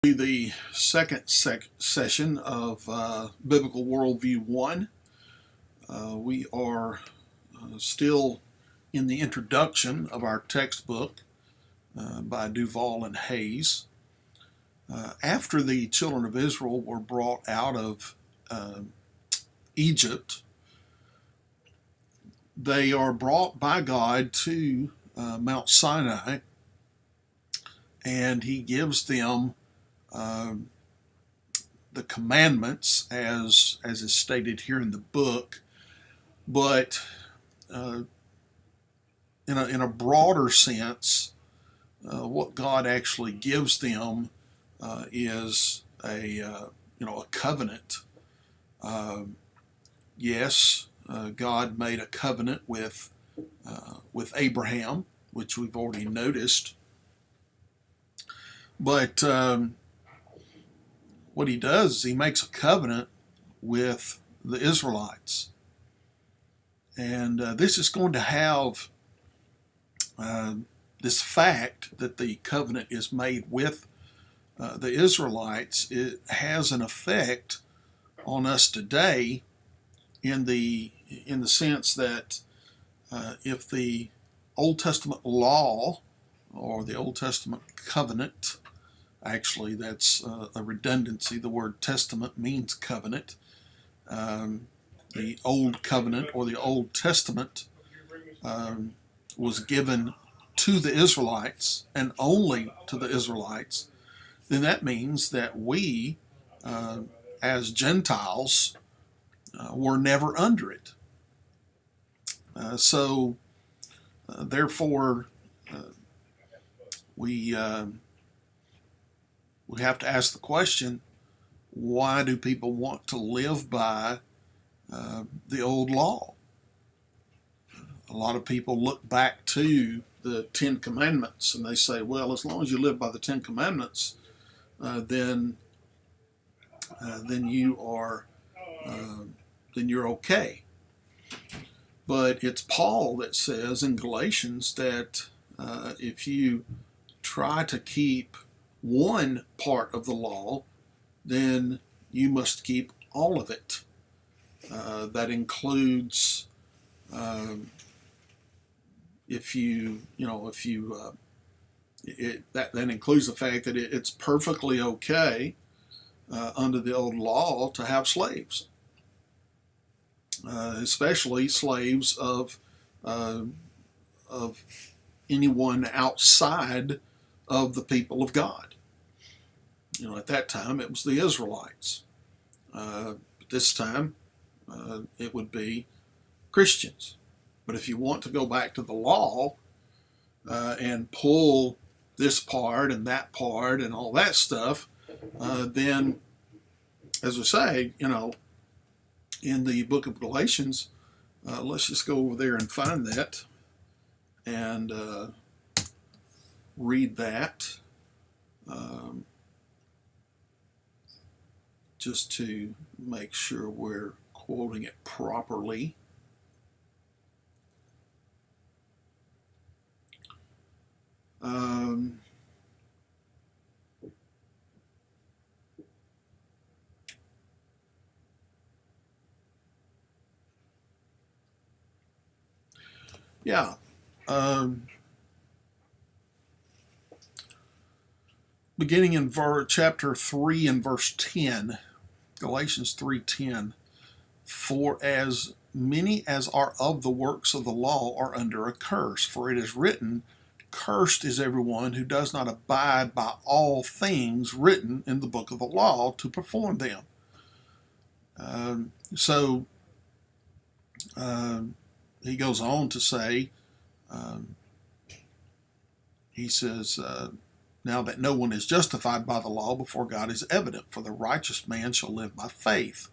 The second session of Biblical Worldview One. We are still in the introduction of our textbook by Duval and Hayes. After the children of Israel were brought out of Egypt, they are brought by God to Mount Sinai, and He gives them the commandments as is stated here in the book, but in a broader sense, what God actually gives them is a covenant. Yes, God made a covenant with Abraham, which we've already noticed, but what He does is He makes a covenant with the Israelites. And this is going to have this fact that the covenant is made with the Israelites. It has an effect on us today in the sense that if the Old Testament law or the Old Testament covenant, actually that's a redundancy, the word testament means covenant, the Old Covenant or the Old Testament was given to the Israelites and only to the Israelites, then that means that we, as Gentiles, were never under it. Therefore, we have to ask the question, why do people want to live by the old law? A lot of people look back to the Ten Commandments and they say, well, as long as you live by the Ten Commandments, then you're okay. But it's Paul that says in Galatians that if you try to keep one part of the law, then you must keep all of it. That includes that includes the fact that it's perfectly okay under the old law to have slaves, especially slaves of anyone outside of the people of God. At that time it was the Israelites. But this time it would be Christians. But if you want to go back to the law and pull this part and that part and all that stuff, then, as I say, in the book of Galatians, let's just go over there and find that and read that. Just to make sure we're quoting it properly. Beginning in chapter 3 and verse 10, Galatians 3:10, for as many as are of the works of the law are under a curse, for it is written, cursed is everyone who does not abide by all things written in the book of the law to perform them. He goes on to say, he says, now that no one is justified by the law before God is evident, for the righteous man shall live by faith.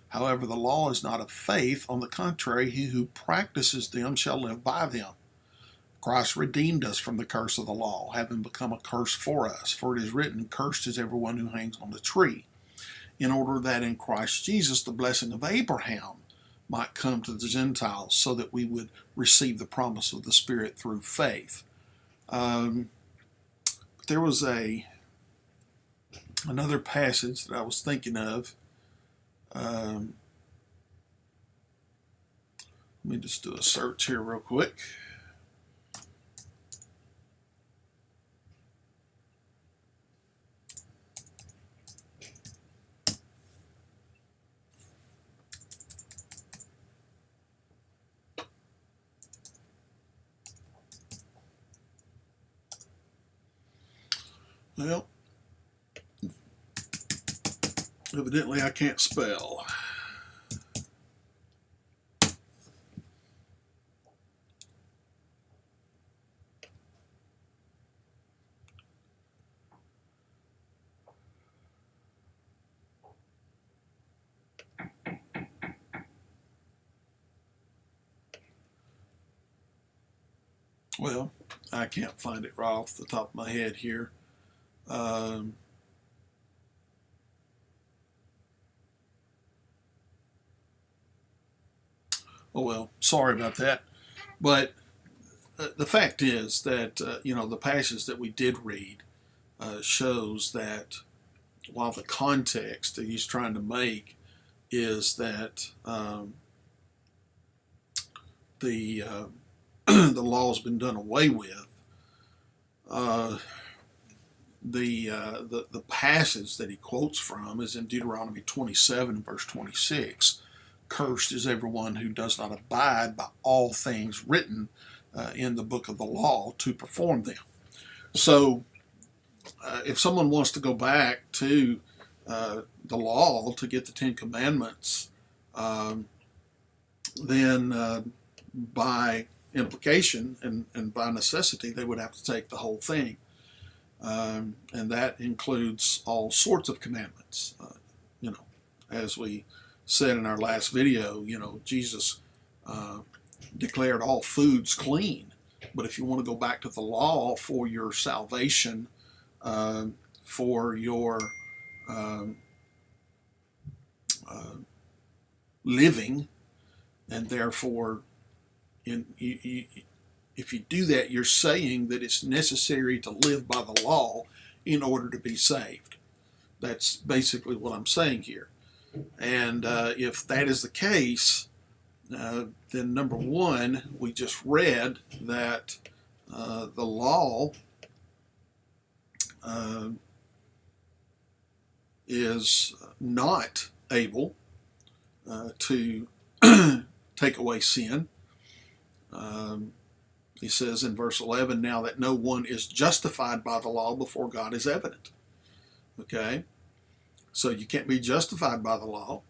However, the law is not of faith. On the contrary, he who practices them shall live by them. Christ redeemed us from the curse of the law, having become a curse for us. For it is written, cursed is everyone who hangs on the tree, in order that in Christ Jesus the blessing of Abraham might come to the Gentiles, so that we would receive the promise of the Spirit through faith. There was a another passage that I was thinking of. Let me just do a search here real quick. Well, evidently I can't spell. Well, I can't find it right off the top of my head here. Oh well, sorry about that. But the fact is that, the passage that we did read shows that while the context that he's trying to make is that the the law has been done away with, the passage that he quotes from is in Deuteronomy 27, verse 26. Cursed is everyone who does not abide by all things written in the book of the law to perform them. So if someone wants to go back to the law to get the Ten Commandments, then by implication and by necessity, they would have to take the whole thing. And that includes all sorts of commandments. As we said in our last video, Jesus declared all foods clean. But if you want to go back to the law for your salvation, for your living, and therefore, if you do that, you're saying that it's necessary to live by the law in order to be saved. That's basically what I'm saying here. And if that is the case, then number one, we just read that the law is not able to take away sin. He says in verse 11, now that no one is justified by the law before God is evident. Okay? So you can't be justified by the law.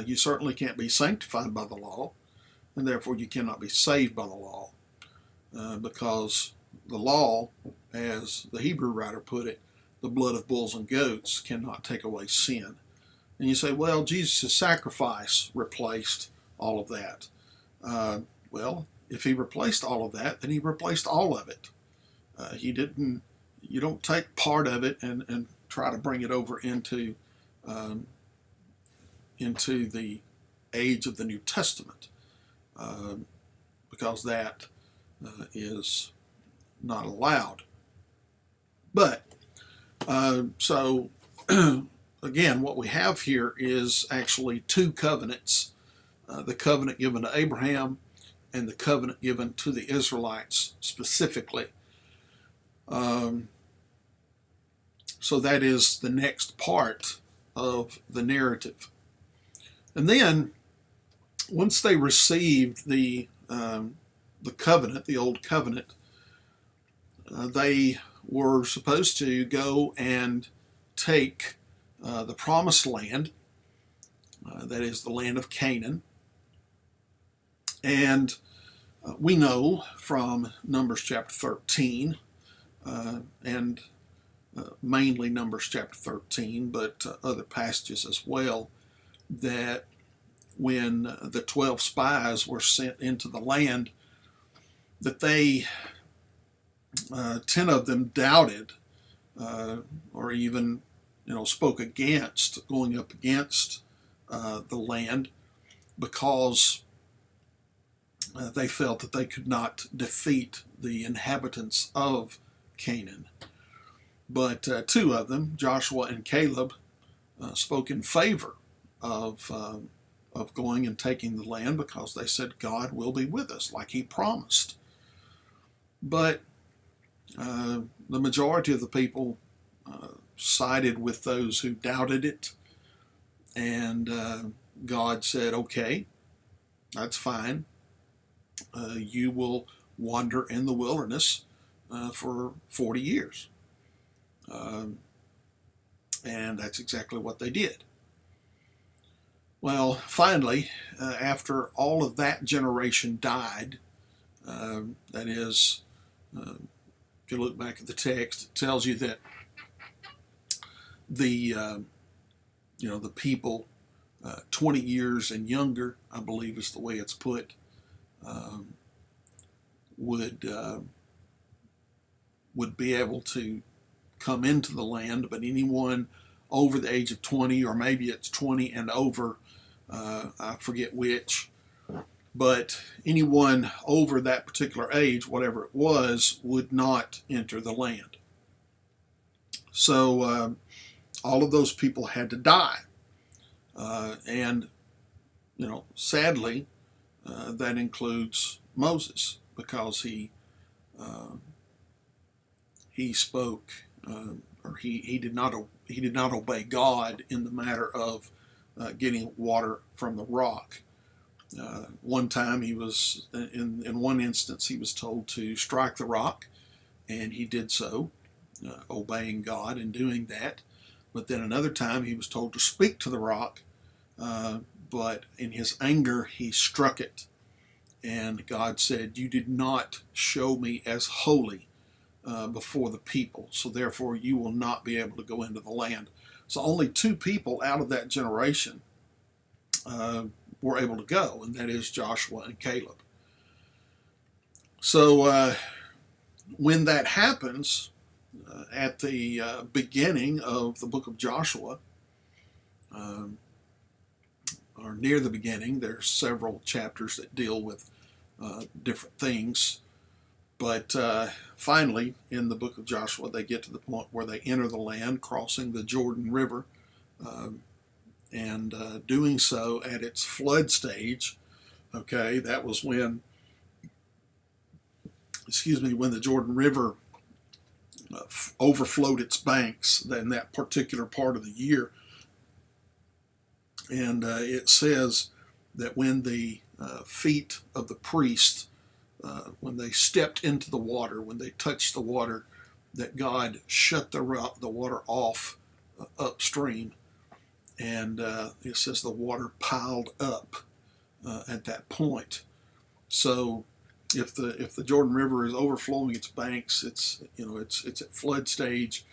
You certainly can't be sanctified by the law. And therefore you cannot be saved by the law. Because the law, as the Hebrew writer put it, the blood of bulls and goats cannot take away sin. And you say, well, Jesus' sacrifice replaced all of that. Well, if he replaced all of that, then he replaced all of it. You don't take part of it and try to bring it over into the age of the New Testament, because that is not allowed. But, so, again, what we have here is actually two covenants, the covenant given to Abraham and the covenant given to the Israelites specifically. So that is the next part of the narrative. And then, once they received the covenant, the old covenant, they were supposed to go and take the promised land, that is the land of Canaan. And we know from Numbers chapter 13, and mainly Numbers chapter 13, but other passages as well, that when the 12 spies were sent into the land, that 10 of them doubted, or even spoke against going up against the land, because they felt that they could not defeat the inhabitants of Canaan. But two of them, Joshua and Caleb, spoke in favor of going and taking the land because they said God will be with us like he promised. But the majority of the people sided with those who doubted it, and God said, okay, that's fine. You will wander in the wilderness for 40 years. And that's exactly what they did. Well, finally, after all of that generation died, that is, if you look back at the text, it tells you that the people 20 years and younger, I believe is the way it's put, would be able to come into the land, but anyone over the age of 20, or maybe it's 20 and over, I forget which, but anyone over that particular age, whatever it was, would not enter the land. So all of those people had to die. And, sadly, that includes Moses, because he spoke, or he did not obey God in the matter of getting water from the rock. One time he was, in one instance, he was told to strike the rock, and he did so, obeying God and doing that. But then another time he was told to speak to the rock, but in his anger he struck it. And God said, you did not show me as holy before the people, so therefore you will not be able to go into the land. So only two people out of that generation were able to go, and that is Joshua and Caleb. So when that happens, at the beginning of the book of Joshua, or near the beginning, there's several chapters that deal with different things. But finally, in the book of Joshua, they get to the point where they enter the land, crossing the Jordan River, and doing so at its flood stage. Okay, that was when the Jordan River overflowed its banks in that particular part of the year. And it says that when the feet of the priests, when they stepped into the water, when they touched the water, that God shut the water off upstream. And it says the water piled up at that point. So if the Jordan River is overflowing its banks, it's at flood stage,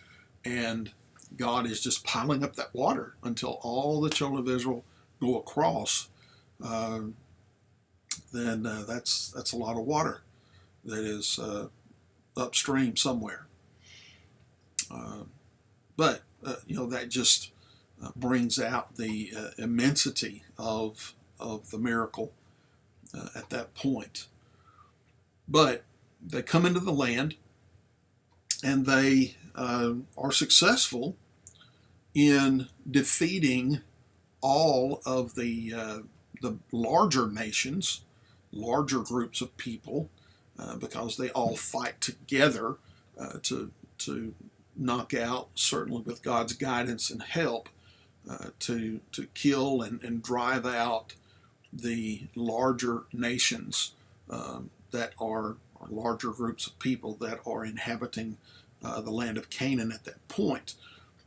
and God is just piling up that water until all the children of Israel go across. Then that's a lot of water that is upstream somewhere. But that just brings out the immensity of the miracle at that point. But they come into the land, and they are successful in defeating all of the larger nations, larger groups of people, because they all fight together to knock out, certainly with God's guidance and help, to kill and drive out the larger nations that are larger groups of people that are inhabiting the land of Canaan at that point.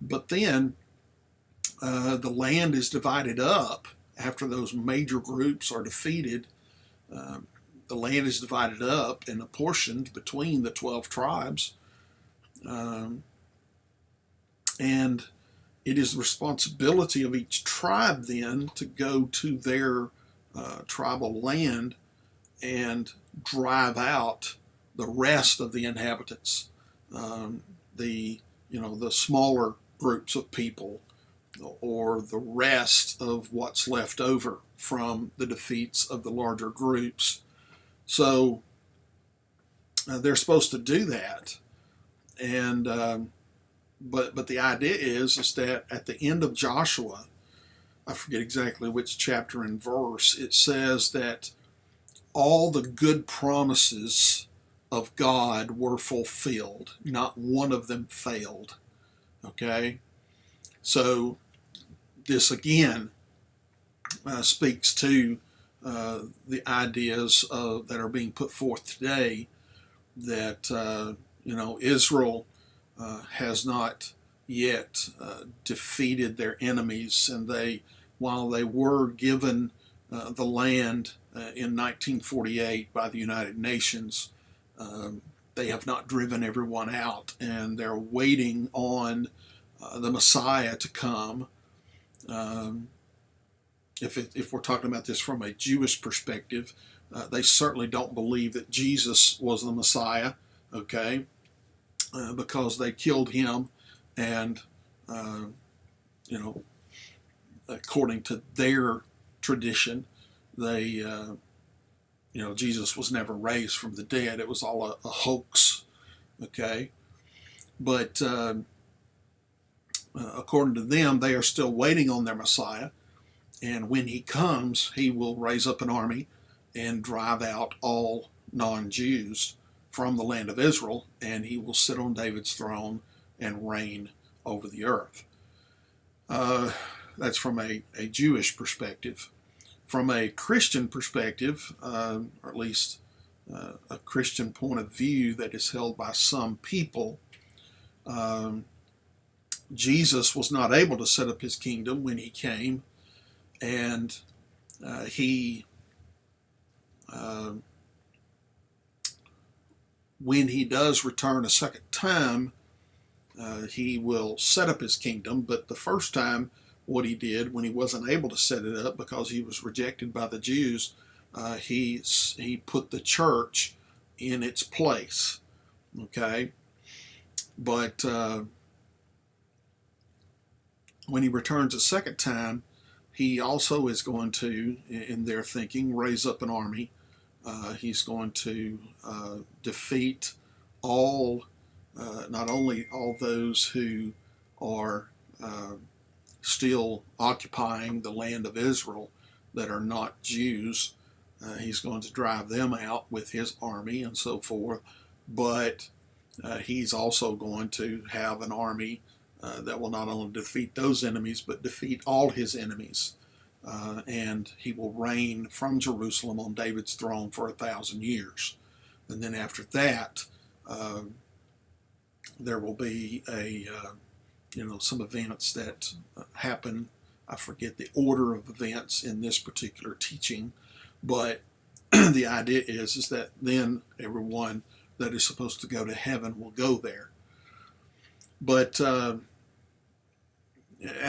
But then the land is divided up after those major groups are defeated. The land is divided up and apportioned between the 12 tribes. And it is the responsibility of each tribe then to go to their tribal land and drive out the rest of the inhabitants, the smaller groups of people, or the rest of what's left over from the defeats of the larger groups. So they're supposed to do that, and but the idea is that at the end of Joshua, I forget exactly which chapter and verse, it says that all the good promises of God were fulfilled. Not one of them failed. Okay? So this again speaks to the ideas that are being put forth today that, Israel has not yet defeated their enemies, and while they were given the land in 1948 by the United Nations, they have not driven everyone out, and they're waiting on the Messiah to come. If we're talking about this from a Jewish perspective, they certainly don't believe that Jesus was the Messiah, okay, because they killed him, and, according to their tradition, Jesus was never raised from the dead. It was all a hoax, okay? But according to them, they are still waiting on their Messiah, and when he comes, he will raise up an army and drive out all non-Jews from the land of Israel, and he will sit on David's throne and reign over the earth. That's from a Jewish perspective. From a Christian perspective, or at least a Christian point of view that is held by some people, Jesus was not able to set up his kingdom when he came, and when he does return a second time, he will set up his kingdom. But the first time, what he did when he wasn't able to set it up because he was rejected by the Jews, he put the church in its place. Okay, but when he returns a second time, he also is going to, in their thinking, raise up an army. He's going to defeat not only all those who are still occupying the land of Israel that are not Jews. He's going to drive them out with his army and so forth, but he's also going to have an army that will not only defeat those enemies, but defeat all his enemies. And he will reign from Jerusalem on David's throne for 1,000 years. And then after that, there will be some events that happen. I forget the order of events in this particular teaching, but the idea is that then everyone that is supposed to go to heaven will go there. But and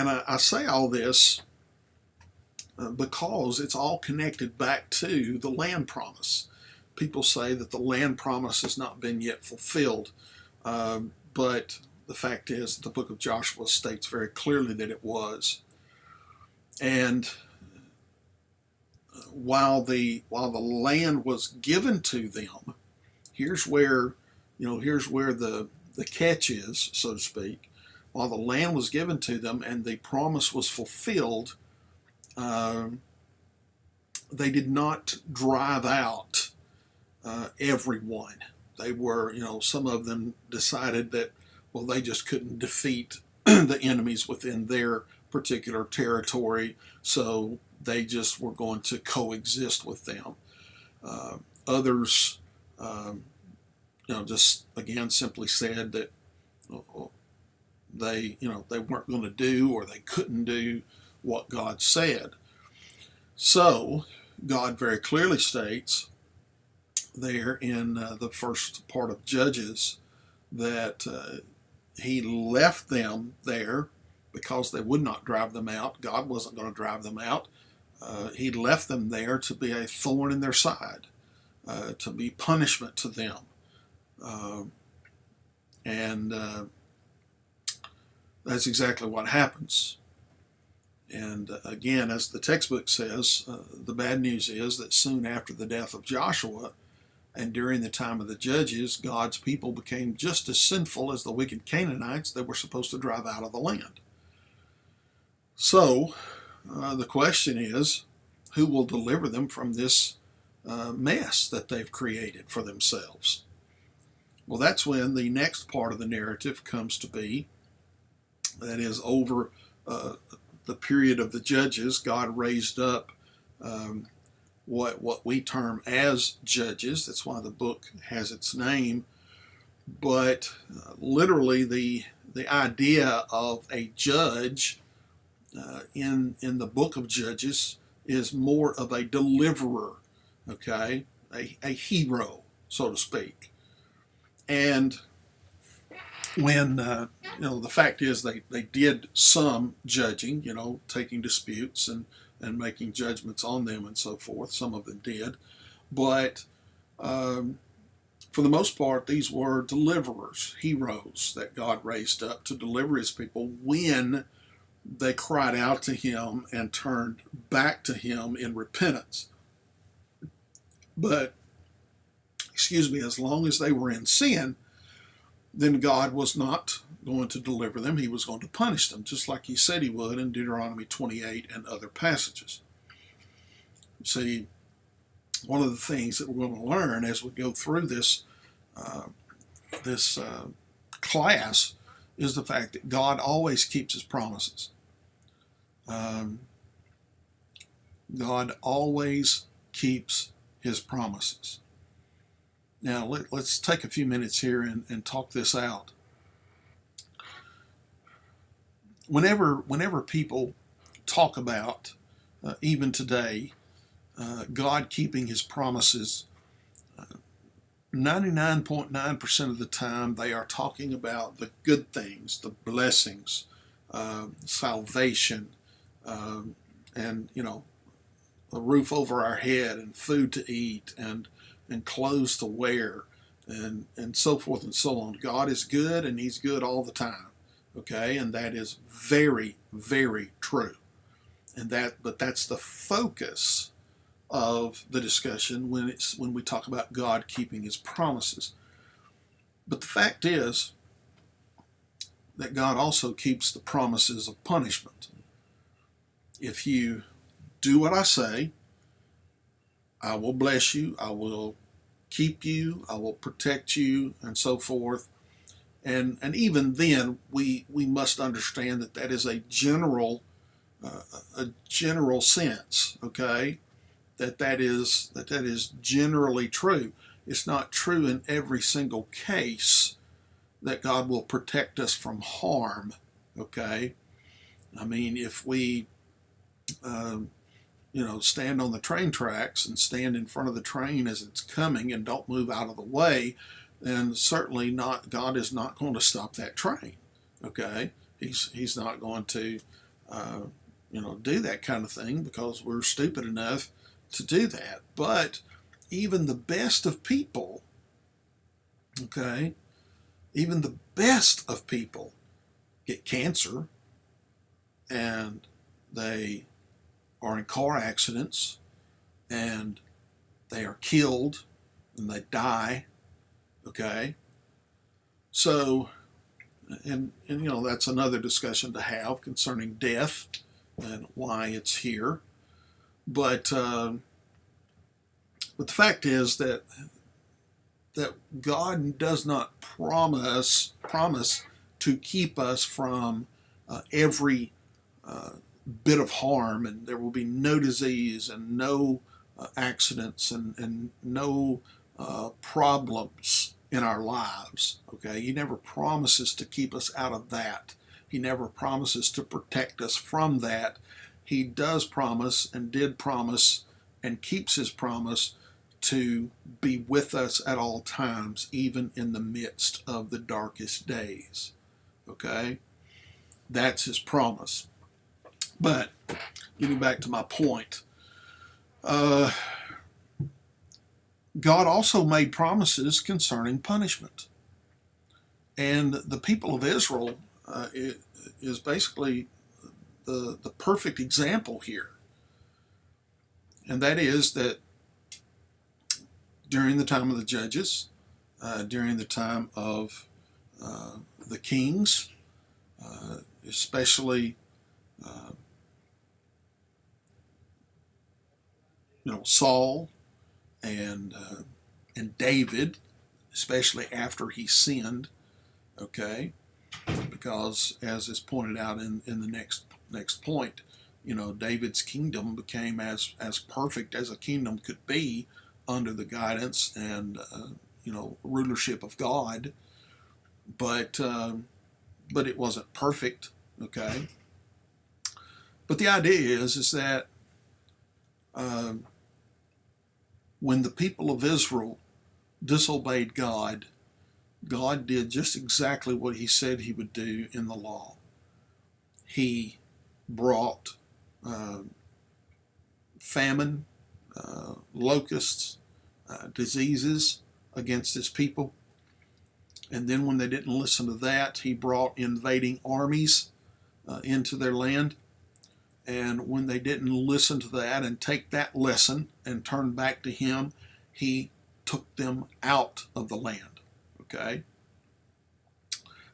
I say all this because it's all connected back to the land promise. People say that the land promise has not been yet fulfilled, but the fact is the book of Joshua states very clearly that it was. And while the land was given to them, here's where the catch is, so to speak. While the land was given to them and the promise was fulfilled, they did not drive out everyone. They were, some of them decided that, well, they just couldn't defeat the enemies within their particular territory, so they just were going to coexist with them. Others, just again simply said that they weren't going to do, or they couldn't do what God said. So God very clearly states there in the first part of Judges that he left them there because they would not drive them out. God wasn't going to drive them out. He left them there to be a thorn in their side, to be punishment to them. And that's exactly what happens. And again, as the textbook says, the bad news is that soon after the death of Joshua, And during the time of the judges, God's people became just as sinful as the wicked Canaanites that were supposed to drive out of the land. So the question is, who will deliver them from this mess that they've created for themselves? Well, that's when the next part of the narrative comes to be. That is, over the period of the judges, God raised up what we term as judges. That's why the book has its name. But literally, the idea of a judge in the book of Judges is more of a deliverer, okay, a hero, so to speak. And when the fact is they did some judging, taking disputes and making judgments on them and so forth. Some of them did, but for the most part, these were deliverers, heroes that God raised up to deliver his people when they cried out to him and turned back to him in repentance. But, as long as they were in sin, then God was not going to deliver them. He was going to punish them, just like he said he would in Deuteronomy 28 and other passages. See, one of the things that we're going to learn as we go through this class is the fact that God always keeps his promises. God always keeps his promises. Now, let's take a few minutes here and talk this out. Whenever people talk about, even today, God keeping his promises, 99.9% of the time they are talking about the good things, the blessings, salvation, and a roof over our head and food to eat and clothes to wear and so forth and so on. God is good, and he's good all the time. Okay, and that is very, very true. But that's the focus of the discussion when we talk about God keeping his promises. But the fact is that God also keeps the promises of punishment. If you do what I say, I will bless you, I will keep you, I will protect you, and so forth. And even then, we must understand that is a general sense, okay? That is generally true. It's not true in every single case that God will protect us from harm, okay? I mean, if we stand on the train tracks and stand in front of the train as it's coming and don't move out of the way, then certainly not. God is not going to stop that train. Okay, He's not going to, do that kind of thing because we're stupid enough to do that. But even the best of people, okay, even the best of people get cancer, and they are in car accidents, and they are killed, and they die. Okay, so, and that's another discussion to have concerning death and why it's here. But the fact is that God does not promise to keep us from every bit of harm, and there will be no disease and no accidents and no problems in our lives. Okay, he never promises to keep us out of that. He never promises to protect us from that. He does promise and did promise and keeps his promise to be with us at all times, even in the midst of the darkest days. Okay, that's his promise. But getting back to my point, God also made promises concerning punishment. And the people of Israel is basically the perfect example here. And that is that during the time of the judges, during the time of the kings, especially Saul and David, especially after he sinned. Okay, because as is pointed out in the next point, David's kingdom became as perfect as a kingdom could be under the guidance and rulership of God, but it wasn't perfect. Okay, but the idea is that when the people of Israel disobeyed God, God did just exactly what he said he would do in the law. He brought famine, locusts, diseases against his people. And then when they didn't listen to that, he brought invading armies into their land. And when they didn't listen to that and take that lesson and turn back to him, he took them out of the land. Okay?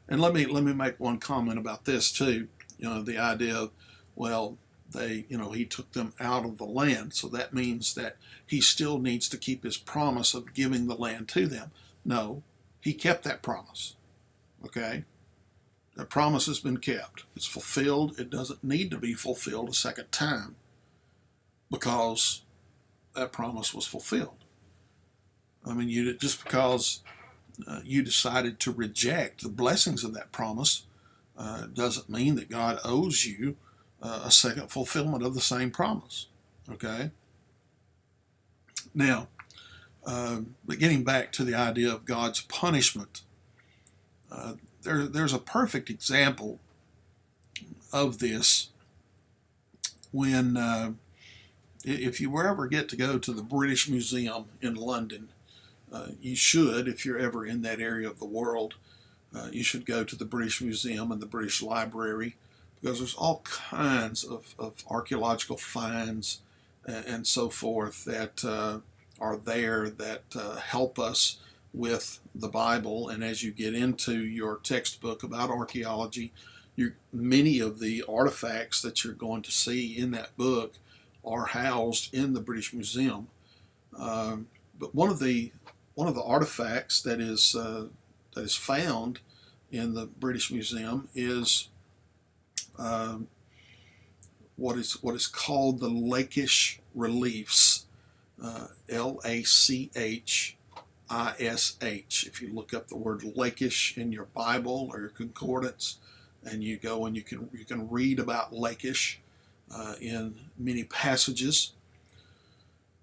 And let me make one comment about this too. The idea of, well, he took them out of the land, so that means that he still needs to keep his promise of giving the land to them. No, he kept that promise. Okay? That promise has been kept. It's fulfilled. It doesn't need to be fulfilled a second time because that promise was fulfilled. I mean, just because you decided to reject the blessings of that promise doesn't mean that God owes you a second fulfillment of the same promise. Okay? Now, but getting back to the idea of God's punishment, there's a perfect example of this when, if you ever get to go to the British Museum in London, you should, if you're ever in that area of the world, you should go to the British Museum and the British Library, because there's all kinds of archaeological finds and so forth that are there that help us with the Bible. And as you get into your textbook about archaeology, many of the artifacts that you're going to see in that book are housed in the British Museum. But one of the artifacts that is found in the British Museum is what is called the Lachish reliefs, Lachish. If you look up the word Lachish in your Bible or your concordance, and you go and you can read about Lachish in many passages.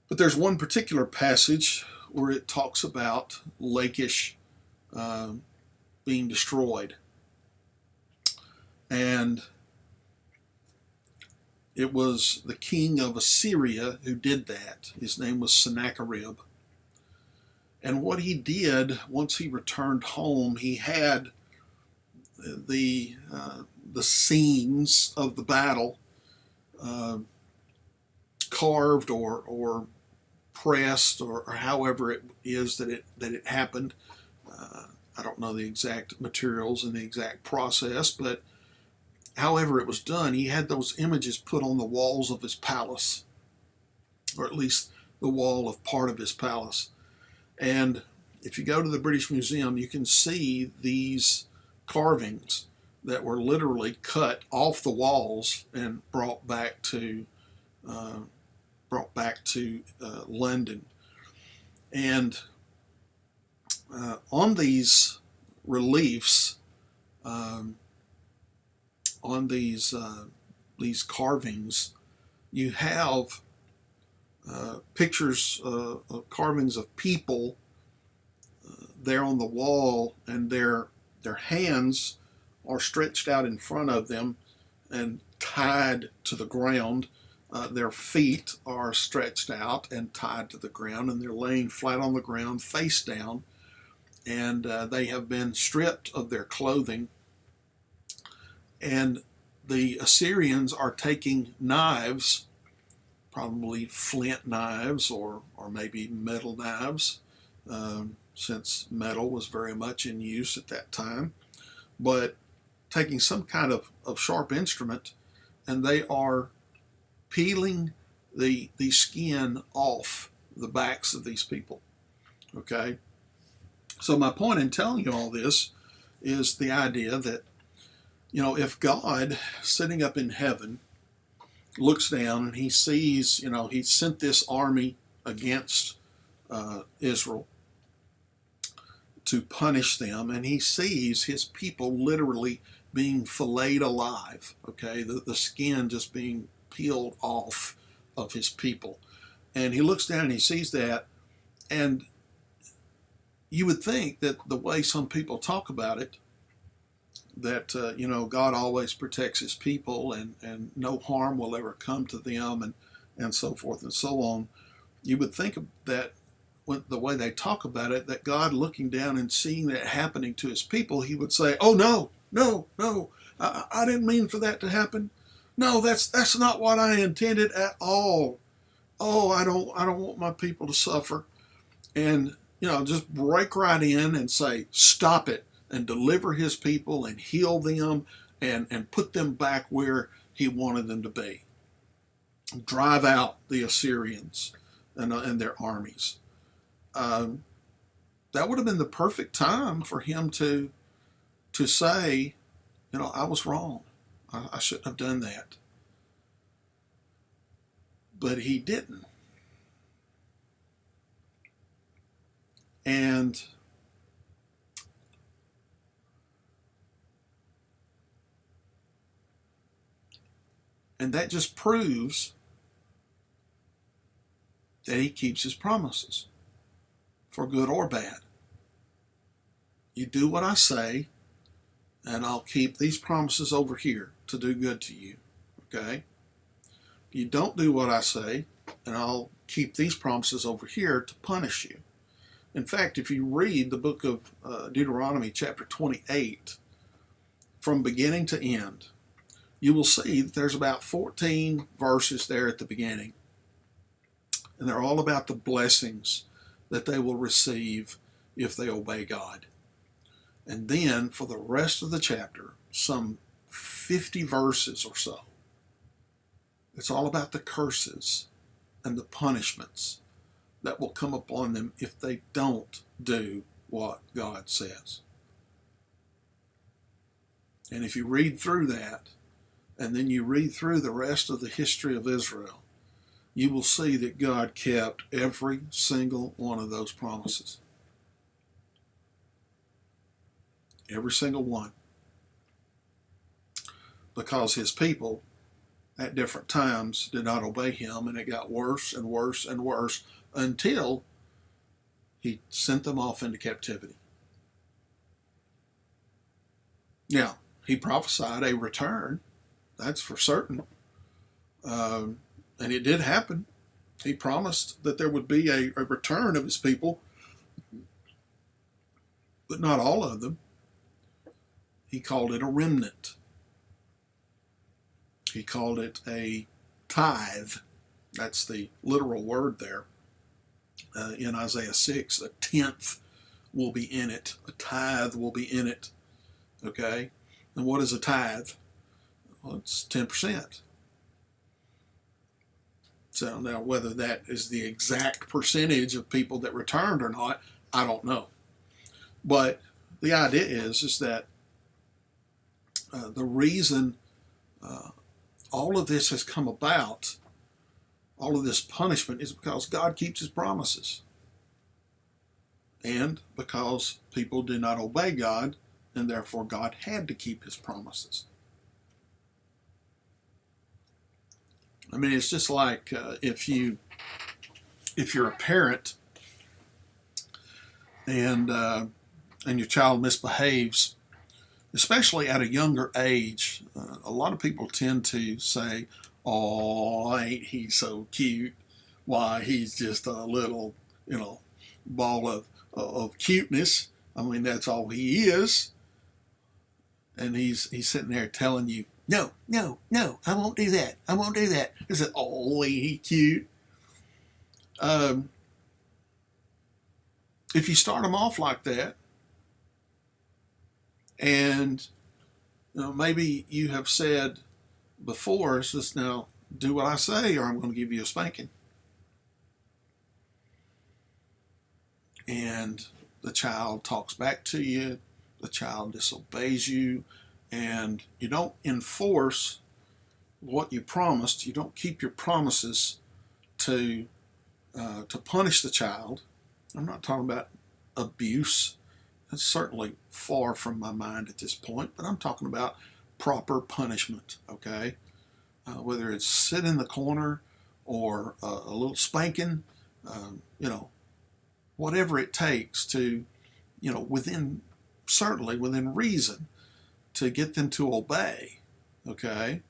But there's one particular passage where it talks about Lachish being destroyed. And it was the king of Assyria who did that. His name was Sennacherib. And what he did once he returned home, he had the scenes of the battle carved or pressed, or however it is that it happened. I don't know the exact materials and the exact process, but however it was done, he had those images put on the walls of his palace, or at least the wall of part of his palace. And if you go to the British Museum, you can see these carvings that were literally cut off the walls and brought back to London. And on these reliefs, on these carvings, you have pictures, carvings of people there on the wall, and their hands are stretched out in front of them and tied to the ground. Their feet are stretched out and tied to the ground, and they're laying flat on the ground, face down, and they have been stripped of their clothing. And the Assyrians are taking knives, probably flint knives or maybe metal knives, since metal was very much in use at that time. But taking some kind of sharp instrument, and they are peeling the skin off the backs of these people. Okay? So my point in telling you all this is the idea that, if God sitting up in heaven looks down and he sees, he sent this army against Israel to punish them, and he sees his people literally being filleted alive, okay, the skin just being peeled off of his people. And he looks down and he sees that, and you would think that the way some people talk about it, that, God always protects his people and no harm will ever come to them and so forth and so on. You would think that the way they talk about it, that God looking down and seeing that happening to his people, he would say, oh, no, I didn't mean for that to happen. No, that's not what I intended at all. Oh, I don't want my people to suffer. And, just break right in and say, stop it, and deliver his people and heal them and put them back where he wanted them to be. Drive out the Assyrians and their armies. That would have been the perfect time for him to say, I was wrong. I shouldn't have done that. But he didn't. And that just proves that he keeps his promises, for good or bad. You do what I say, and I'll keep these promises over here to do good to you. Okay? You don't do what I say, and I'll keep these promises over here to punish you. In fact, if you read the book of Deuteronomy chapter 28, from beginning to end, you will see that there's about 14 verses there at the beginning. And they're all about the blessings that they will receive if they obey God. And then for the rest of the chapter, some 50 verses or so, it's all about the curses and the punishments that will come upon them if they don't do what God says. And if you read through that, and then you read through the rest of the history of Israel, you will see that God kept every single one of those promises. Every single one. Because his people at different times did not obey him, and it got worse and worse and worse until he sent them off into captivity. Now, he prophesied a return, that's for certain. And it did happen. He promised that there would be a return of his people, but not all of them. He called it a remnant. He called it a tithe. That's the literal word there. In Isaiah 6, a tenth will be in it. A tithe will be in it. Okay? And what is a tithe? Well, it's 10%. So now whether that is the exact percentage of people that returned or not, I don't know. But the idea is that the reason all of this has come about, all of this punishment, is because God keeps his promises. And because people did not obey God, and therefore God had to keep his promises. I mean, it's just like if you're a parent and your child misbehaves, especially at a younger age, a lot of people tend to say, "Oh, ain't he so cute? Why, he's just a little, ball of cuteness. I mean, that's all he is." And he's sitting there telling you, "No, I won't do that. I won't do that." He said, "Oh, ain't he cute?" if you start them off like that, and maybe you have said before, it's just now do what I say or I'm going to give you a spanking. And the child talks back to you, the child disobeys you, and you don't enforce what you promised. You don't keep your promises to punish the child. I'm not talking about abuse. That's certainly far from my mind at this point, but I'm talking about proper punishment, okay? Whether it's sit in the corner or a little spanking, whatever it takes to, certainly within reason, to get them to obey, okay?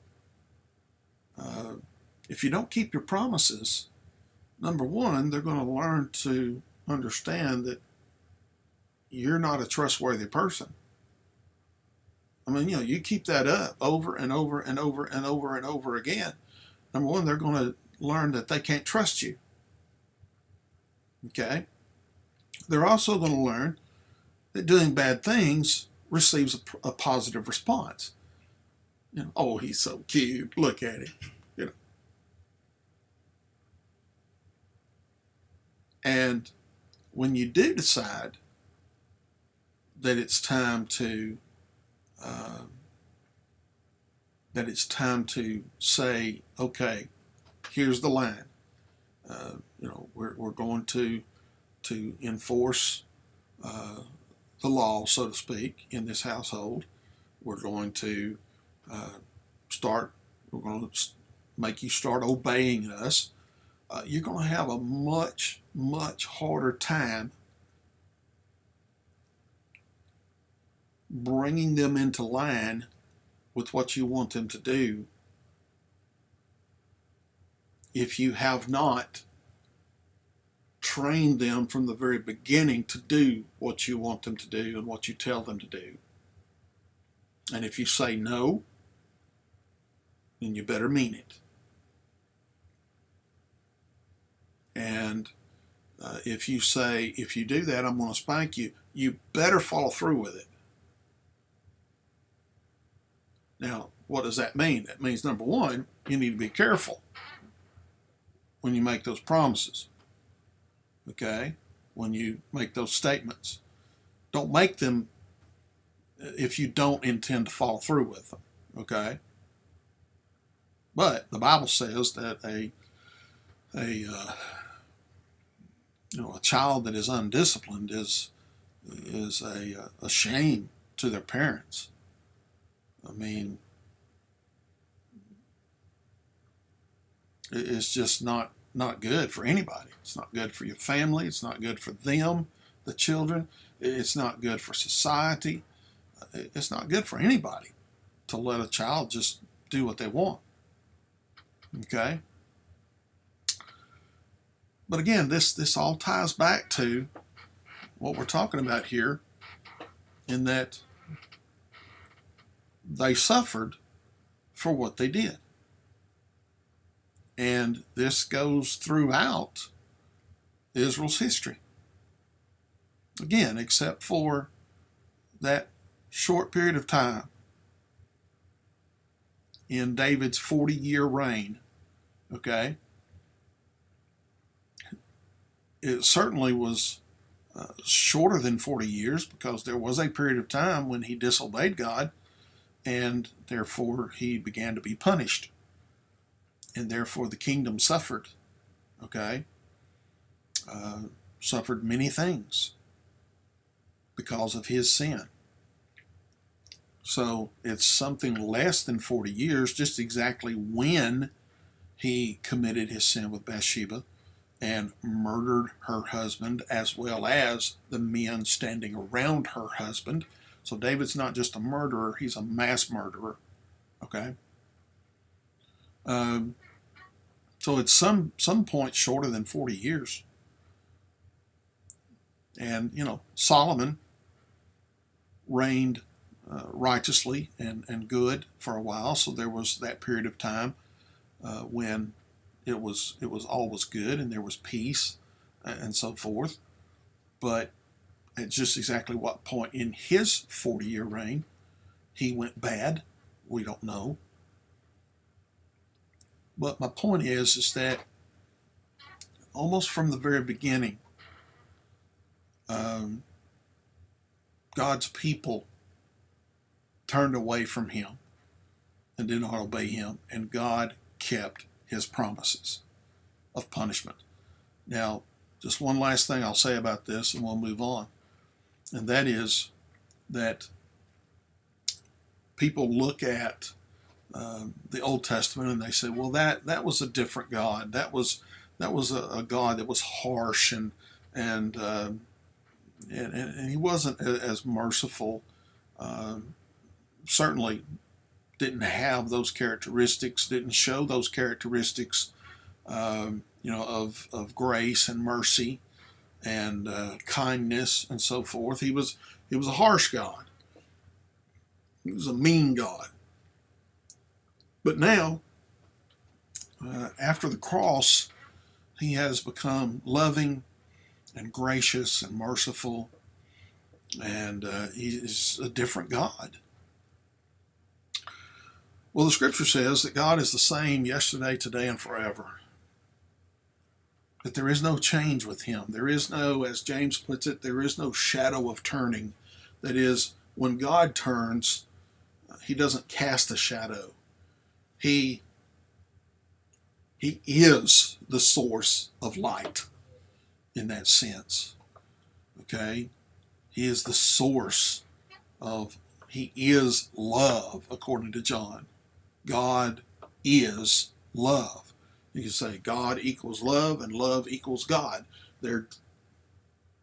If you don't keep your promises, number one, they're going to learn to understand that you're not a trustworthy person. I mean, you keep that up over and over and over and over and over again. Number one, they're going to learn that they can't trust you. Okay? They're also going to learn that doing bad things receives a positive response. Oh, he's so cute. Look at him. And when you do decide that it's time to say, okay, here's the line. We're going to enforce the law, so to speak, in this household. We're going to We're going to make you start obeying us. You're going to have a much, much harder time bringing them into line with what you want them to do if you have not trained them from the very beginning to do what you want them to do and what you tell them to do. And if you say no, then you better mean it. And if you say, if you do that, I'm going to spank you, you better follow through with it. Now, what does that mean? That means, number one, you need to be careful when you make those promises. Okay? When you make those statements. Don't make them if you don't intend to follow through with them. Okay? But the Bible says that a child that is undisciplined is a shame to their parents. I mean, it's just not good for anybody. It's not good for your family. It's not good for them, the children. It's not good for society. It's not good for anybody to let a child just do what they want. Okay? But again, this all ties back to what we're talking about here, in that they suffered for what they did. And this goes throughout Israel's history. Again, except for that short period of time in David's 40-year reign. Okay? It certainly was shorter than 40 years, because there was a period of time when he disobeyed God, and therefore he began to be punished. And therefore the kingdom suffered. Okay? Suffered many things because of his sin. So it's something less than 40 years, just exactly when he committed his sin with Bathsheba and murdered her husband, as well as the men standing around her husband. So David's not just a murderer, he's a mass murderer. Okay? So it's some point shorter than 40 years. And, Solomon reigned righteously and good for a while. So there was that period of time when it was all was good and there was peace and so forth. But at just exactly what point in his 40-year reign he went bad, we don't know. But my point is that almost from the very beginning, God's people turned away from him and did not obey him, and God kept his promises of punishment. Now, just one last thing I'll say about this, and we'll move on, and that is that people look at the Old Testament and they say, well, that was a different God. That was a God that was harsh and he wasn't as merciful. Certainly didn't have those characteristics, didn't show those characteristics, of grace and mercy and kindness and so forth. He was a harsh God. He was a mean God. But now, after the cross, he has become loving and gracious and merciful, and he is a different God. Well, the scripture says that God is the same yesterday, today, and forever. That there is no change with him. There is no, as James puts it, there is no shadow of turning. That is, when God turns, he doesn't cast a shadow. He is the source of light in that sense. Okay? He is the source he is love, according to John. God is love. You can say God equals love and love equals God. They're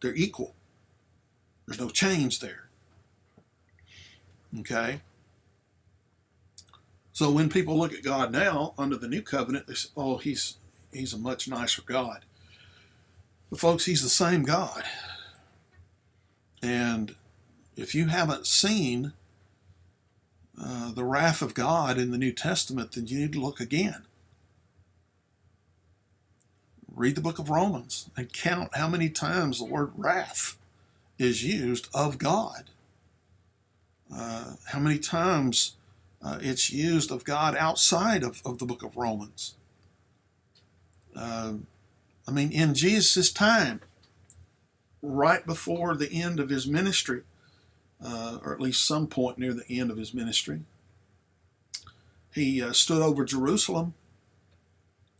equal. There's no change there. Okay? So when people look at God now under the new covenant, they say, oh, he's a much nicer God. But folks, he's the same God. And if you haven't seen the wrath of God in the New Testament, then you need to look again. Read the book of Romans and count how many times the word wrath is used of God. How many times it's used of God outside of the book of Romans. In Jesus' time, right before the end of his ministry, or at least some point near the end of his ministry, he stood over Jerusalem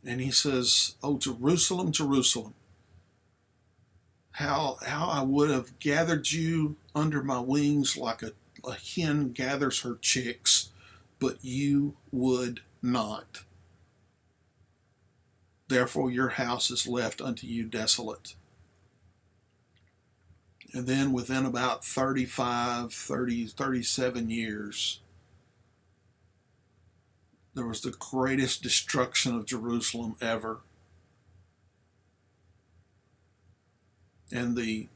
and he says, oh, Jerusalem, Jerusalem, how I would have gathered you under my wings like a hen gathers her chicks, but you would not. Therefore your house is left unto you desolate. And then within about 37 years, there was the greatest destruction of Jerusalem ever. And the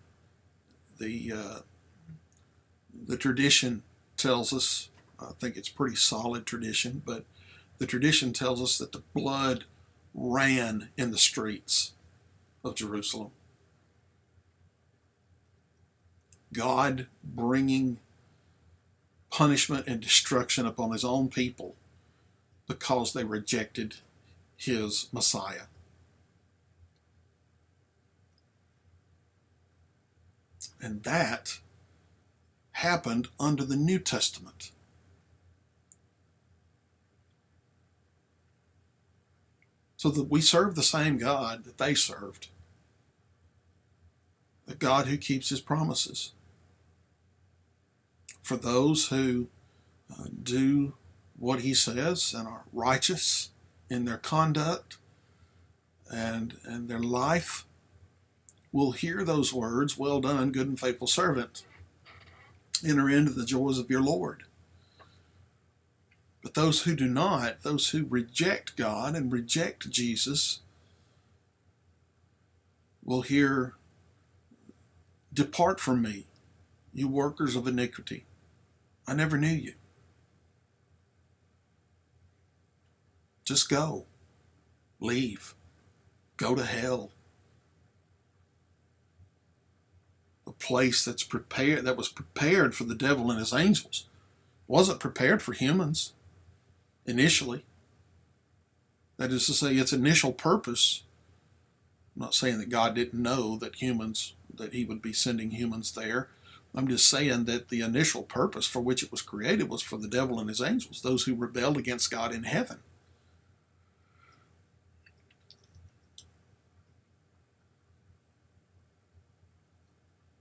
tradition tells us, I think it's pretty solid tradition, but the tradition tells us that the blood ran in the streets of Jerusalem. God bringing punishment and destruction upon his own people because they rejected his Messiah. And that happened under the New Testament. So that we serve the same God that they served. A God who keeps his promises. For those who do what he says and are righteous in their conduct and their life, will hear those words, well done, good and faithful servant. Enter into the joys of your Lord. But those who do not, those who reject God and reject Jesus, will hear, depart from me, you workers of iniquity. I never knew you. Just go. Leave. Go to hell. place that was prepared for the devil and his angels. It wasn't prepared for humans initially. That is to say, its initial purpose. I'm not saying that God didn't know that he would be sending humans there. I'm just saying that the initial purpose for which it was created was for the devil and his angels, those who rebelled against God in heaven.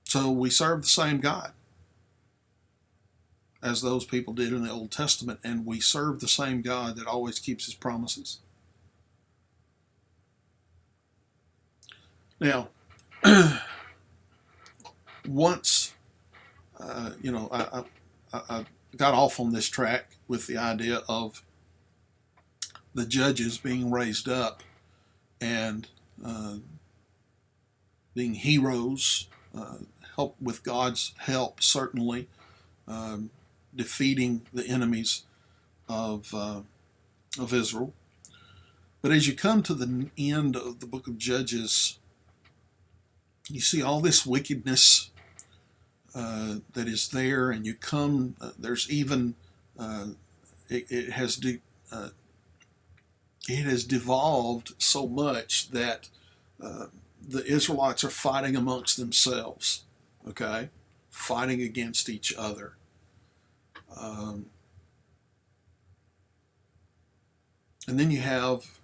So we serve the same God as those people did in the Old Testament, and we serve the same God that always keeps his promises. Now, once, I got off on this track with the idea of the judges being raised up and being heroes, help with God's help, certainly, defeating the enemies of Israel. But as you come to the end of the book of Judges, you see all this wickedness that is there, and you come. There's even it has devolved so much that the Israelites are fighting amongst themselves. Okay, fighting against each other. And then you have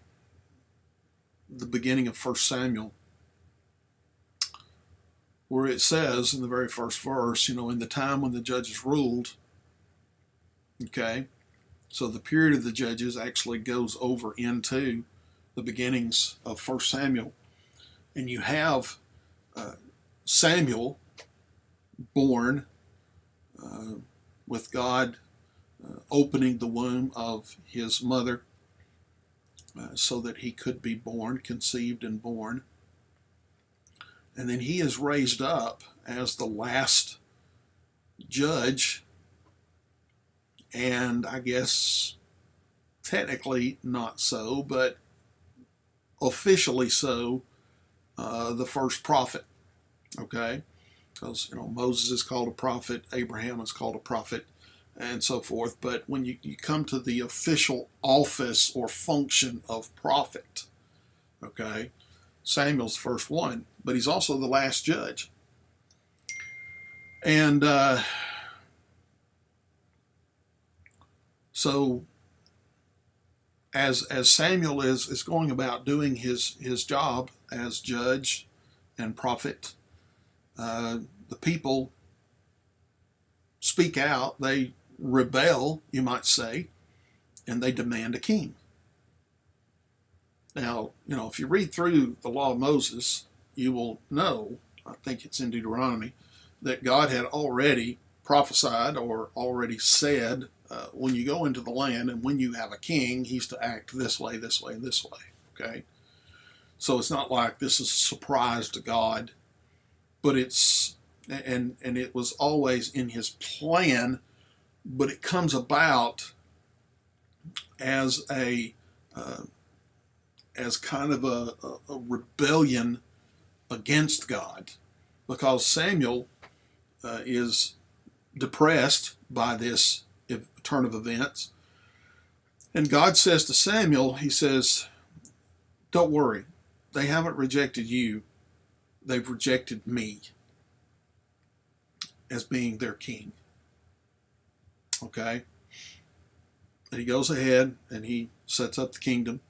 the beginning of 1 Samuel, where it says in the very first verse, in the time when the judges ruled, okay, so the period of the judges actually goes over into the beginnings of 1 Samuel, and you have Samuel born with God opening the womb of his mother so that he could be born, conceived and born. And then he is raised up as the last judge, and I guess technically not so, but officially so, the first prophet. Okay? Because Moses is called a prophet, Abraham is called a prophet, and so forth. But when you come to the official office or function of prophet, okay, Samuel's the first one, but he's also the last judge. And so as Samuel is going about doing his job as judge and prophet, the people speak out, they rebel, you might say, and they demand a king. Now, if you read through the law of Moses, you will know, I think it's in Deuteronomy, that God had already prophesied or already said, when you go into the land and when you have a king, he's to act this way, this way, and this way. Okay? So it's not like this is a surprise to God, but it's, and it was always in his plan, but it comes about as as kind of a rebellion against God, because Samuel is depressed by this turn of events. And God says to Samuel, he says, don't worry, they haven't rejected you, they've rejected me as being their king. Okay? And he goes ahead and he sets up the kingdom.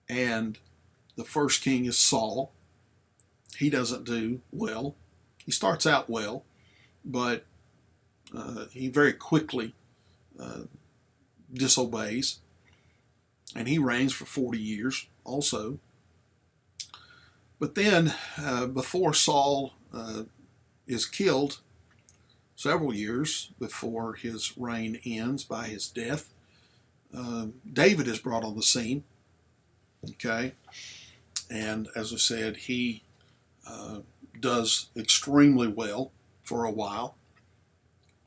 And the first king is Saul. He doesn't do well. He starts out well, but he very quickly disobeys. And he reigns for 40 years also. But then, before Saul is killed, several years before his reign ends by his death, David is brought on the scene. Okay? And as I said, he does extremely well for a while.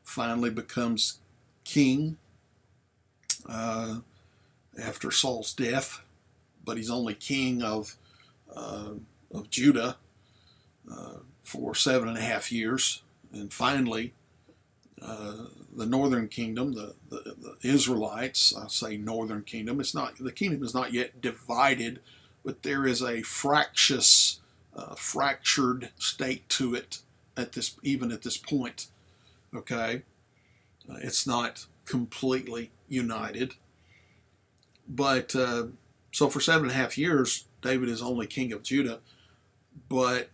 Finally becomes king after Saul's death, but he's only king of Judah for 7.5 years, and finally the northern kingdom, the Israelites, I say northern kingdom, the kingdom is not yet divided, but there is a fractured state to it even at this point. Okay, it's not completely united, but so for 7.5 years, David is only king of Judah, but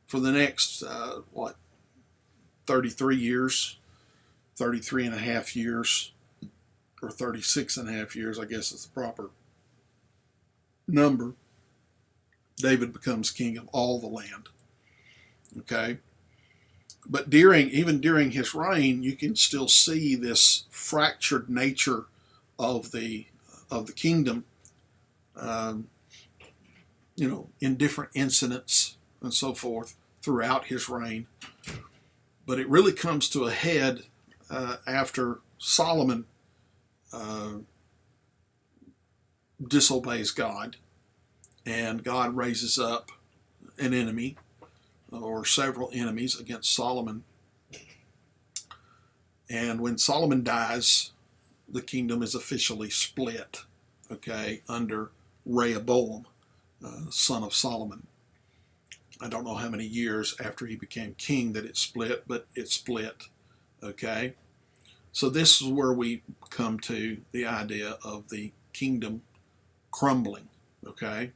for the next 33 years, 33 and a half years, or 36 and a half years, I guess is the proper number, David becomes king of all the land. Okay? But even during his reign, you can still see this fractured nature of the kingdom, in different incidents and so forth throughout his reign. But it really comes to a head after Solomon disobeys God, and God raises up an enemy or several enemies against Solomon. And when Solomon dies, the kingdom is officially split, okay, under Rehoboam, son of Solomon. I don't know how many years after he became king that it split, but it split, okay? So this is where we come to the idea of the kingdom crumbling, okay?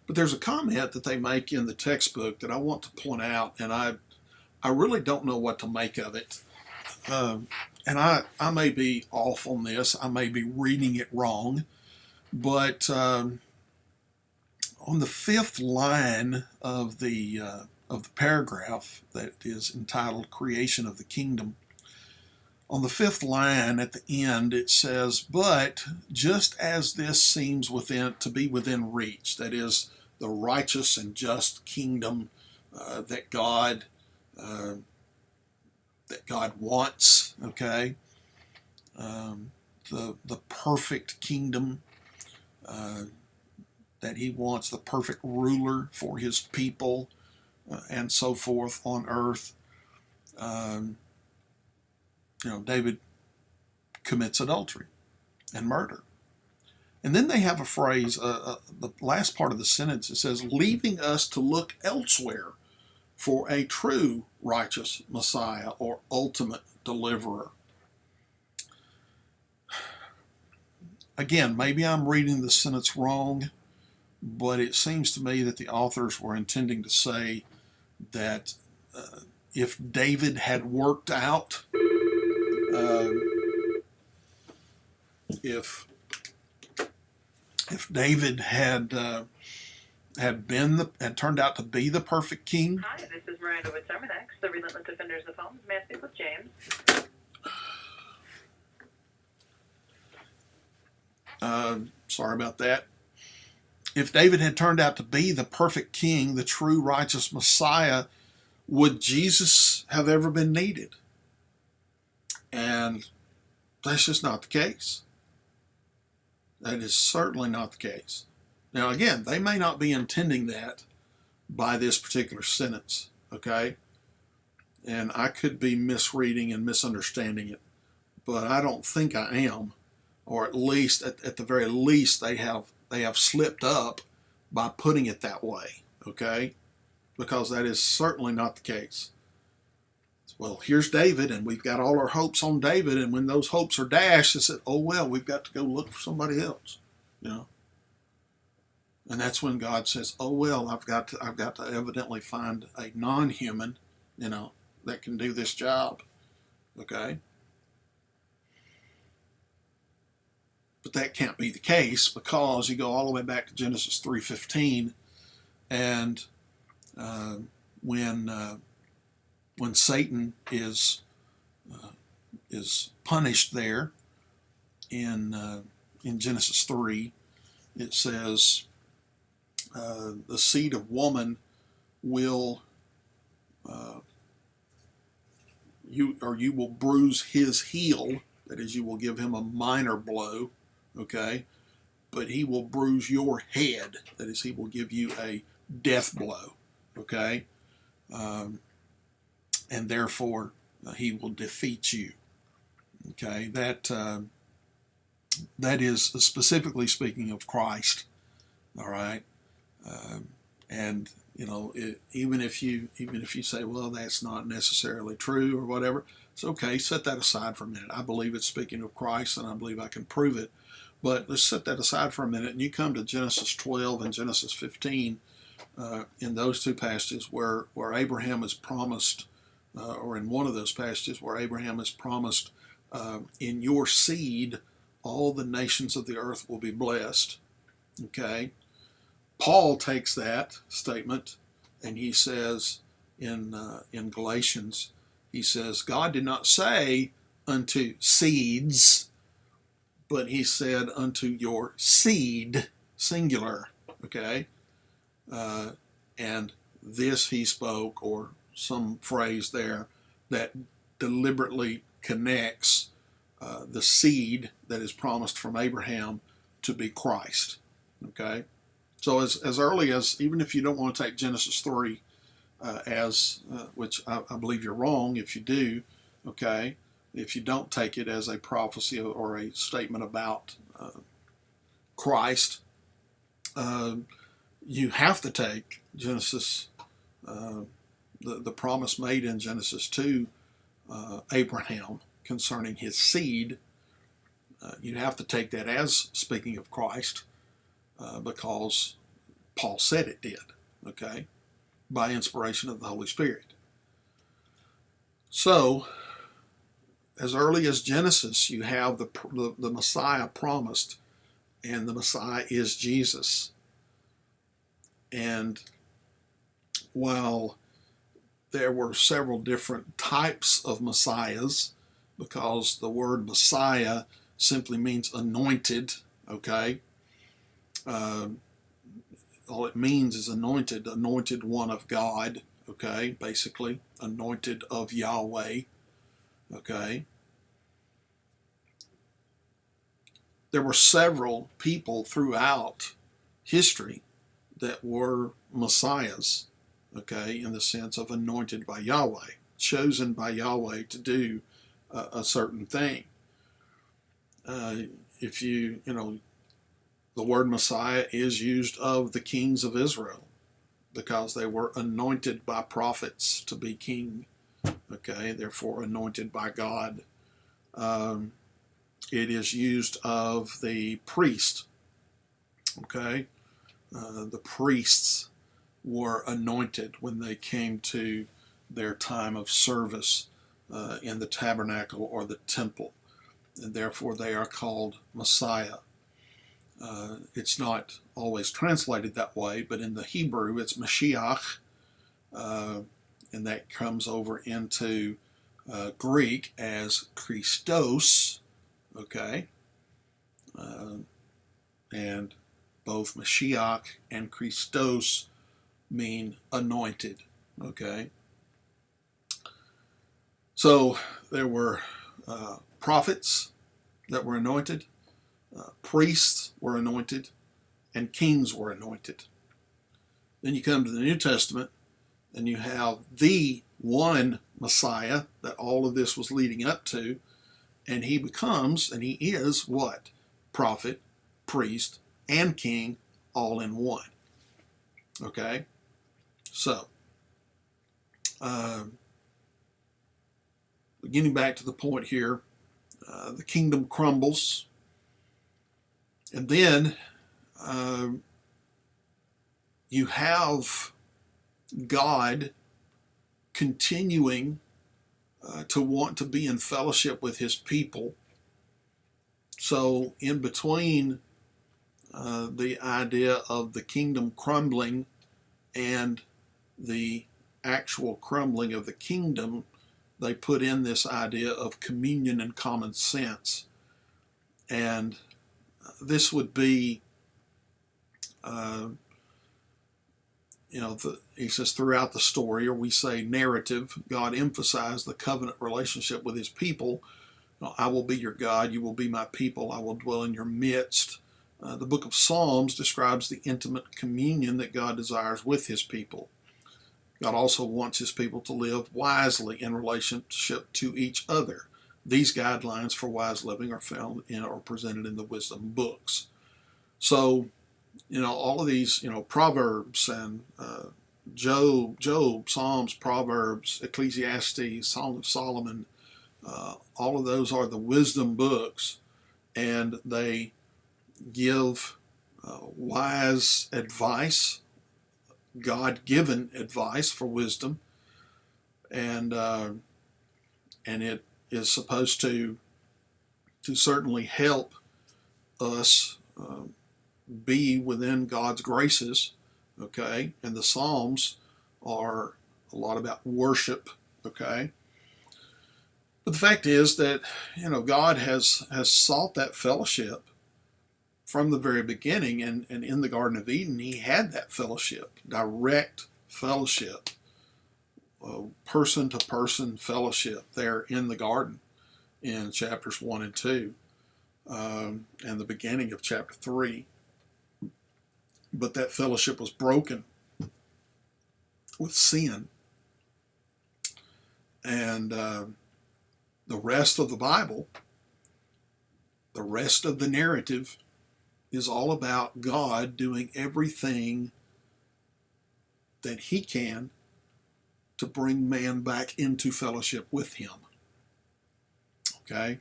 But there's a comment that they make in the textbook that I want to point out, and I really don't know what to make of it. And I may be off on this. I may be reading it wrong, but on the 5th line of the paragraph that is entitled "Creation of the Kingdom," on the 5th line at the end it says, "But just as this seems to be within reach," that is, the righteous and just kingdom that God wants, okay, the perfect kingdom that he wants, the perfect ruler for his people, and so forth on earth. David commits adultery and murder. And then they have a phrase, the last part of the sentence, it says, "leaving us to look elsewhere for a true righteous Messiah or ultimate deliverer." Again, maybe I'm reading the sentence wrong, but it seems to me that the authors were intending to say that if David had worked out, if David had turned out to be the perfect king. Hi, this is Miranda with Terminex, the Relentless Defenders of Homes. May I speak with James? Sorry about that. If David had turned out to be the perfect king, the true righteous Messiah, would Jesus have ever been needed? And that's just not the case. That is certainly not the case. Now, again, they may not be intending that by this particular sentence, okay? And I could be misreading and misunderstanding it, but I don't think I am. Or at least, at the very least, they have slipped up by putting it that way, okay? Because that is certainly not the case. Well, here's David, and we've got all our hopes on David, and when those hopes are dashed, they said, "Oh well, we've got to go look for somebody else," And that's when God says, "Oh well, I've got to evidently find a non-human, that can do this job." Okay. But that can't be the case, because you go all the way back to Genesis 3:15, and when Satan is punished there in Genesis 3, it says the seed of woman will you will bruise his heel. That is, you will give him a minor blow, okay? But he will bruise your head. That is, he will give you a death blow, okay? and therefore he will defeat you. Okay, that is specifically speaking of Christ. All right, and even if you say, well, that's not necessarily true or whatever, it's okay. Set that aside for a minute. I believe it's speaking of Christ, and I believe I can prove it. But let's set that aside for a minute, and you come to Genesis 12 and Genesis 15. In those two passages where Abraham is promised, or in one of those passages where Abraham is promised, in your seed all the nations of the earth will be blessed. Okay, Paul takes that statement and he says in Galatians, he says, God did not say unto seeds, but he said unto your seed, singular. Okay. And this he spoke, or some phrase there that deliberately connects the seed that is promised from Abraham to be Christ. Okay, so as early as, even if you don't want to take Genesis 3 as, which I believe you're wrong if you do, okay, if you don't take it as a prophecy or a statement about Christ, you have to take Genesis, the promise made in Genesis 2, Abraham concerning his seed. You have to take that as speaking of Christ, because Paul said it did, okay, by inspiration of the Holy Spirit. So, as early as Genesis, you have the Messiah promised, and the Messiah is Jesus. And while there were several different types of Messiahs, because the word Messiah simply means anointed, okay? All it means is anointed one of God, okay? Basically, anointed of Yahweh, okay? There were several people throughout history that were messiahs, okay, in the sense of anointed by Yahweh, chosen by Yahweh to do a certain thing. If the word Messiah is used of the kings of Israel because they were anointed by prophets to be king, okay, therefore anointed by God. It is used of the priest, okay. The priests were anointed when they came to their time of service in the tabernacle or the temple, and therefore they are called Messiah. It's not always translated that way, but in the Hebrew it's Mashiach, and that comes over into Greek as Christos, okay, and both Mashiach and Christos mean anointed, okay? So there were prophets that were anointed, priests were anointed, and kings were anointed. Then you come to the New Testament, and you have the one Messiah that all of this was leading up to, and he is what? Prophet, priest, and king all in one. Okay? So, getting back to the point here, the kingdom crumbles, and then you have God continuing to want to be in fellowship with his people. So in between the idea of the kingdom crumbling and the actual crumbling of the kingdom, they put in this idea of communion and common sense. And this would be, he says throughout the story, or we say narrative, God emphasized the covenant relationship with his people. I will be your God, you will be my people, I will dwell in your midst. The book of Psalms describes the intimate communion that God desires with his people. God also wants his people to live wisely in relationship to each other. These guidelines for wise living are found in or presented in the wisdom books. So, all of these, Proverbs and Job, Psalms, Proverbs, Ecclesiastes, Song of Solomon, all of those are the wisdom books, and they give wise advice, God-given advice for wisdom, and it is supposed to certainly help us be within God's graces. Okay, and the Psalms are a lot about worship. Okay, but the fact is that God has sought that fellowship from the very beginning, and in the Garden of Eden, he had that fellowship, direct fellowship, person to person fellowship there in the garden in chapters 1 and 2, and the beginning of chapter 3. But that fellowship was broken with sin. And the rest of the Bible, the rest of the narrative, is all about God doing everything that he can to bring man back into fellowship with him. Okay?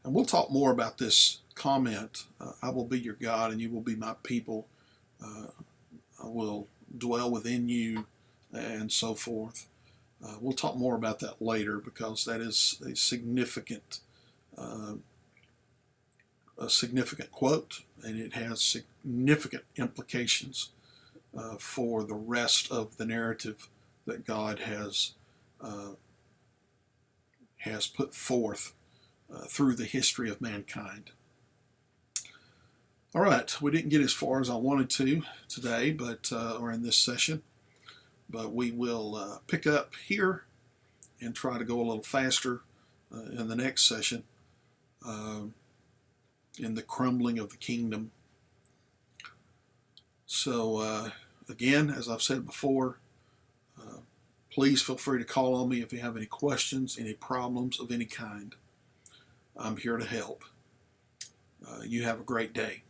And we'll talk more about this comment, I will be your God and you will be my people. I will dwell within you, and so forth. We'll talk more about that later, because that is a significant quote, and it has significant implications for the rest of the narrative that God has put forth through the history of mankind. All right, we didn't get as far as I wanted to today, or in this session, but we will pick up here and try to go a little faster in the next session, in the crumbling of the kingdom. So again, as I've said before, please feel free to call on me if you have any questions, any problems of any kind. I'm here to help. You have a great day.